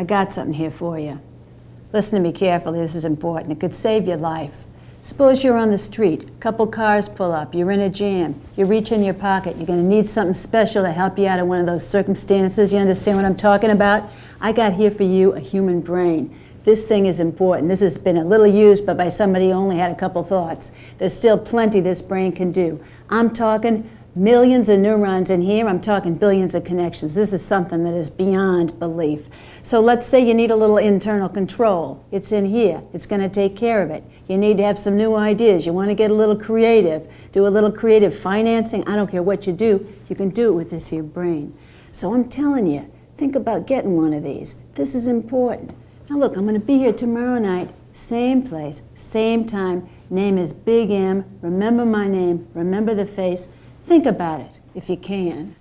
I got something here for you. Listen to me carefully, this is important. It could save your life. Suppose you're on the street, a couple cars pull up, you're in a jam, you reach in your pocket, you're going to need something special to help you out of one of those circumstances. You understand what I'm talking about? I got here for you a human brain. This thing is important. This has been a little used, but by somebody who only had a couple thoughts. There's still plenty this brain can do. I'm talking millions of neurons in here. I'm talking billions of connections. This is something that is beyond belief. So let's say you need a little internal control. It's in here. It's going to take care of it. You need to have some new ideas. You want to get a little creative, do a little creative financing. I don't care what you do. You can do it with this here brain. So I'm telling you, think about getting one of these. This is important. Now look, I'm going to be here tomorrow night, same place, same time. Name is Big M. Remember my name. Remember the face. Think about it, if you can.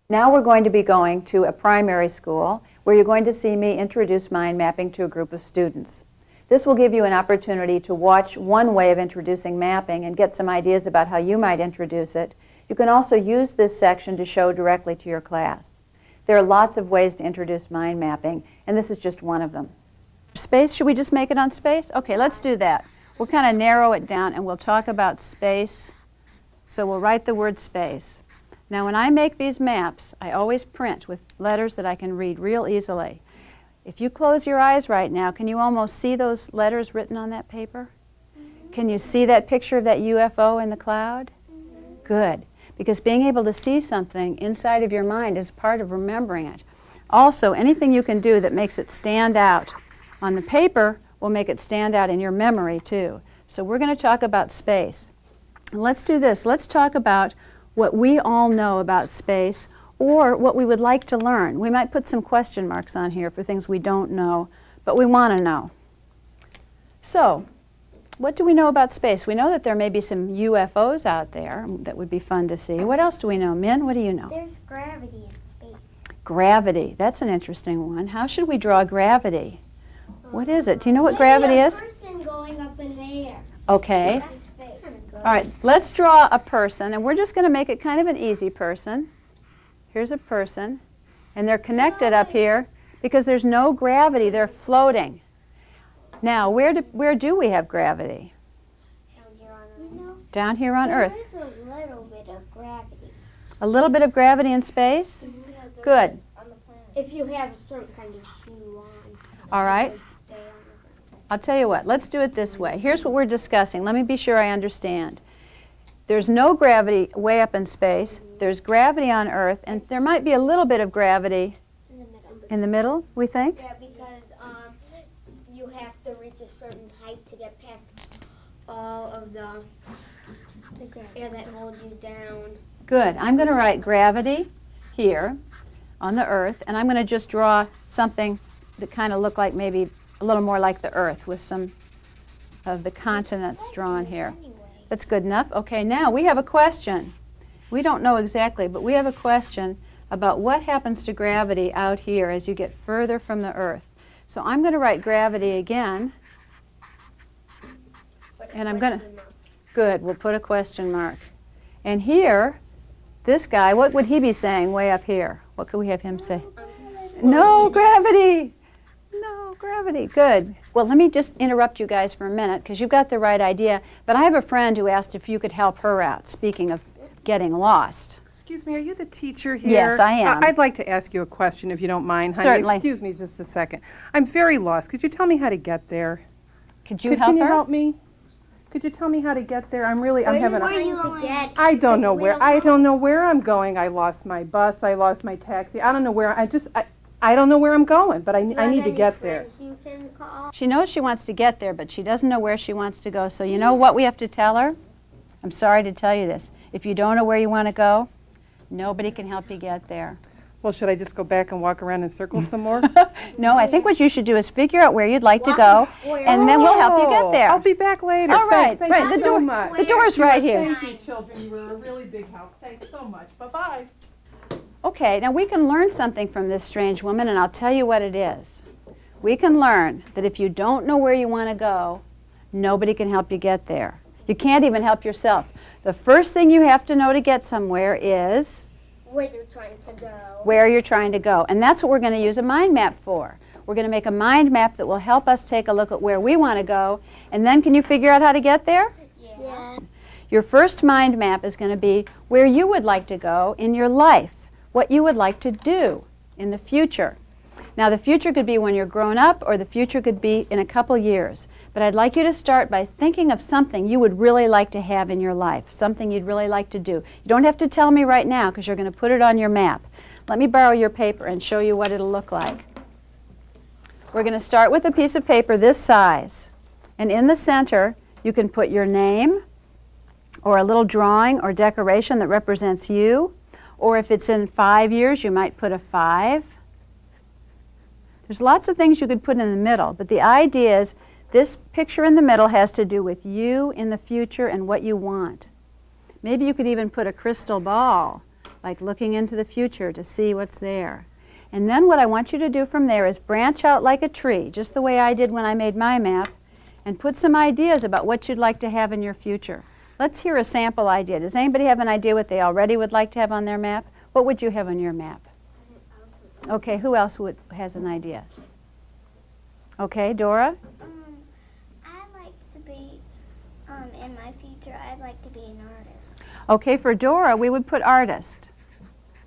Now we're going to be going to a primary school where you're going to see me introduce mind mapping to a group of students. This will give you an opportunity to watch one way of introducing mapping and get some ideas about how you might introduce it. You can also use this section to show directly to your class. There are lots of ways to introduce mind mapping, and this is just one of them. Space, should we just make it on space? Okay, let's do that. We'll kind of narrow it down and we'll talk about space. So we'll write the word space. Now when I make these maps, I always print with letters that I can read real easily. If you close your eyes right now, can you almost see those letters written on that paper? Can you see that picture of that UFO in the cloud? Good, because being able to see something inside of your mind is part of remembering it. Also, anything you can do that makes it stand out on the paper will make it stand out in your memory too. So we're going to talk about space. And let's do this. Let's talk about what we all know about space or what we would like to learn. We might put some question marks on here for things we don't know, but we want to know. So, what do we know about space? We know that there may be some UFOs out there that would be fun to see. What else do we know? Min, what do you know? There's gravity in space. Gravity. That's an interesting one. How should we draw gravity? What is it? Do you know what gravity is? A person going up in the air. Okay. That's space. All right, let's draw a person, and we're just going to make it kind of an easy person. Here's a person, and they're connected up here because there's no gravity. They're floating. Now, where do we have gravity? Down here on Earth. Down here on Earth. There's a little bit of gravity. A little bit of gravity in space? Good. On the planet. If you have a certain kind of shoe on. All right. Stay on the ground. I'll tell you what, let's do it this way. Here's what we're discussing. Let me be sure I understand. There's no gravity way up in space. There's gravity on Earth, and there might be a little bit of gravity in the middle, we think? Yeah, because you have to reach a certain height to get past all of the air that holds you down. Good. I'm going to write gravity here on the Earth, and I'm going to just draw something that kind of look like maybe a little more like the Earth with some of the continents drawn here. That's good enough. Okay, now we have a question. We don't know exactly, but we have a question about what happens to gravity out here as you get further from the Earth. So I'm going to write gravity again. And I'm going to, good, we'll put a question mark. And here, this guy, what would he be saying way up here? What could we have him say? No gravity! No gravity. Good. Well, let me just interrupt you guys for a minute because you've got the right idea. But I have a friend who asked if you could help her out, speaking of getting lost. Excuse me, are you the teacher here? Yes, I am. I'd like to ask you a question if you don't mind, honey. Certainly. Excuse me just a second. I'm very lost. Could you tell me how to get there? Could you help Can you her? help me? Could you tell me how to get there? I'm having Get? I don't know where. I don't know where I'm going. I lost my bus. I lost my taxi. I don't know where. I don't know where I'm going, but I need to get there. You can call? She knows she wants to get there, but she doesn't know where she wants to go. So you know what we have to tell her? I'm sorry to tell you this. If you don't know where you want to go, nobody can help you get there. Well, should I just go back and walk around in circles some more? No, I think what you should do is figure out where you'd like to go, and then we'll help you get there. I'll be back later. All right, Thank right. you The so door, much. the door's right here. Thank you, children. You were a really big help. Thanks so much. Bye-bye. Okay, now we can learn something from this strange woman, and I'll tell you what it is. We can learn that if you don't know where you want to go, nobody can help you get there. You can't even help yourself. The first thing you have to know to get somewhere is where you're trying to go. Where you're trying to go. And that's what we're going to use a mind map for. We're going to make a mind map that will help us take a look at where we want to go. And then can you figure out how to get there? Yeah. Your first mind map is going to be where you would like to go in your life, what you would like to do in the future. Now, the future could be when you're grown up, or the future could be in a couple years. But I'd like you to start by thinking of something you would really like to have in your life, something you'd really like to do. You don't have to tell me right now because you're going to put it on your map. Let me borrow your paper and show you what it'll look like. We're going to start with a piece of paper this size. And in the center, you can put your name or a little drawing or decoration that represents you. Or if it's in 5 years, you might put a 5. There's lots of things you could put in the middle, but the idea is this picture in the middle has to do with you in the future and what you want. Maybe you could even put a crystal ball, like looking into the future to see what's there. And then what I want you to do from there is branch out like a tree, just the way I did when I made my map, and put some ideas about what you'd like to have in your future. Let's hear a sample idea. Does anybody have an idea what they already would like to have on their map? What would you have on your map? Okay, who else has an idea? Okay, Dora? I'd like to be, in my future, I'd like to be an artist. Okay, for Dora, we would put artist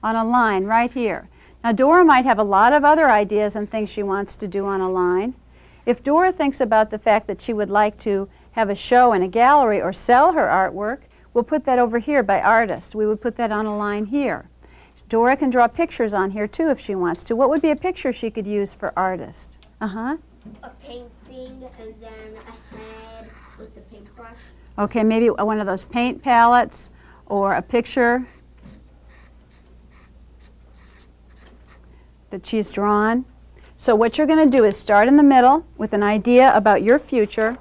on a line right here. Now, Dora might have a lot of other ideas and things she wants to do on a line. If Dora thinks about the fact that she would like to have a show in a gallery or sell her artwork, we'll put that over here by artist. We would put that on a line here. Dora can draw pictures on here too if she wants to. What would be a picture she could use for artist? A painting and then a head with a paintbrush. Okay, maybe one of those paint palettes or a picture that she's drawn. So what you're going to do is start in the middle with an idea about your future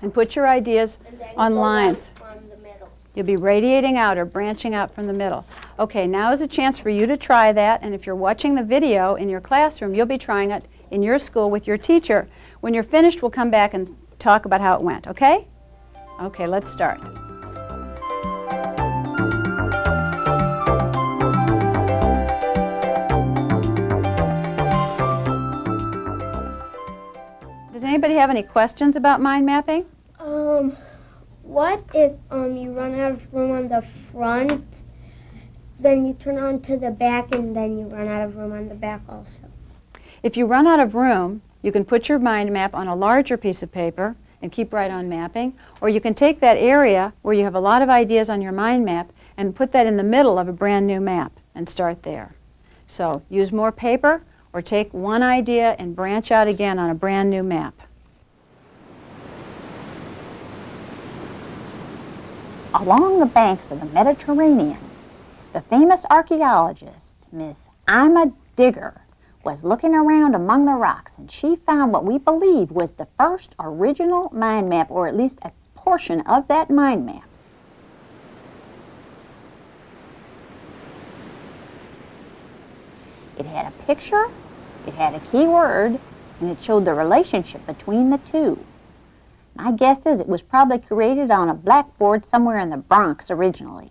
and put your ideas And then on go lines. out from the middle. You'll be radiating out or branching out from the middle. Okay, now is a chance for you to try that, and if you're watching the video in your classroom, you'll be trying it in your school with your teacher. When you're finished, we'll come back and talk about how it went, okay? Okay, let's start. Does anybody have any questions about mind mapping? What if you run out of room on the front, then you turn on to the back, and then you run out of room on the back also? If you run out of room, you can put your mind map on a larger piece of paper and keep right on mapping, or you can take that area where you have a lot of ideas on your mind map and put that in the middle of a brand new map and start there. So use more paper or take one idea and branch out again on a brand new map. Along the banks of the Mediterranean, the famous archaeologist, Miss Ima Digger, was looking around among the rocks, and she found what we believe was the first original mind map, or at least a portion of that mind map. It had a picture, it had a key word, and it showed the relationship between the two. My guess is it was probably created on a blackboard somewhere in the Bronx originally.